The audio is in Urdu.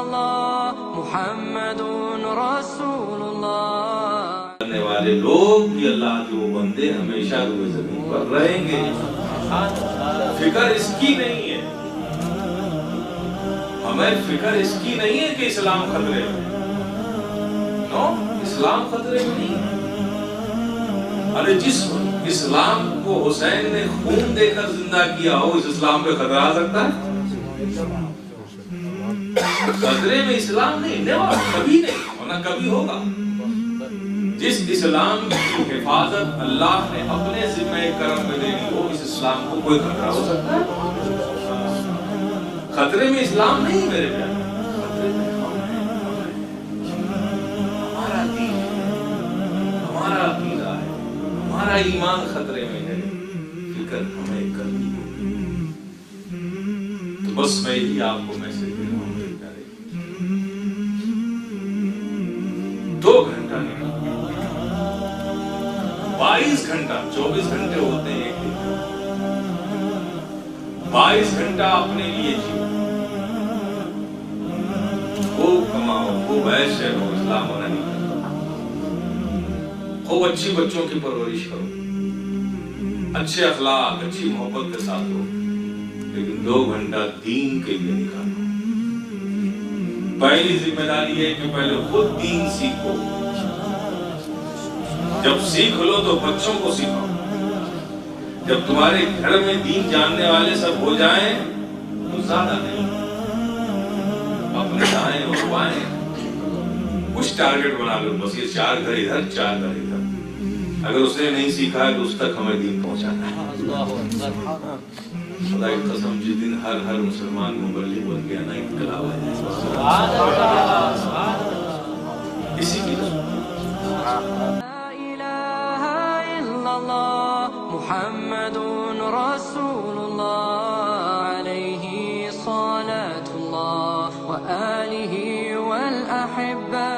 اللہ محمد رسول اللہ۔ کرنے والے لوگ بھی اللہ کے وہ بندے ہمیشہ روئے زمین پر رہیں گے۔ فکر اس کی نہیں ہے، ہمیں فکر اس کی نہیں ہے کہ اسلام خطرے میں، نو اسلام خطرے میں نہیں ہے۔ ارے جس اسلام کو حسین نے خون دے کر زندہ کیا ہو، اس اسلام پہ خطرہ آ سکتا ہے؟ خطرے میں اسلام نہیں، کبھی نہیں اور نہ کبھی ہوگا۔ جس اسلام کی حفاظت اللہ نے اپنے ذمہ کرم میں دینی ہو، اس اسلام کو کوئی خطرہ ہو سکتا ہے؟ خطرے میں اسلام نہیں میرے پیارے، خطرے میں ہم ہیں، ہمارا دین ہے، ہمارا عقیدہ ہے، ہمارا ایمان خطرے میں ہے، فکر ہمیں کرنی ہوگی۔ تو بس میں یہی آپ کو میسج دے رہا ہوں میرے پیارے، 2 گھنٹہ نہیں، 22 گھنٹہ، 24 گھنٹے ہوتے ہیں ایک دن، 22 گھنٹہ اپنے لیے جیو، خوب کماؤ، خوب عیش کرو، اسلام ہونا نہیں کرتا، خوب اچھی بچوں کی پرورش کرو، اچھے اخلاق، اچھی محبت کے ساتھ ہو، لیکن 2 گھنٹہ دین کے لیے نکالو۔ پہلی ذمہ داری ہے کہ پہلے خود دین سیکھو، جب سیکھ لو تو بچوں کو سکھاؤ۔ جب تمہارے گھر میں دین جاننے والے سب ہو جائیں تو زیادہ نہیں، اپنے دائیں اور بائیں کچھ ٹارگٹ بنا لو، بس یہ 4 گھر ادھر 4 گھر ادھر۔ اگر اس نے نہیں سیکھا ہے تو اس تک ہمیں دین پہنچانا ہے۔ خدا کی قسم، جس دن ہر مسلمان مبلغ بن گیا نا، انقلاب ہے۔ اسی کی محمد رسول اللہ علیہ صلاة اللہ وآلہ والأحبہ۔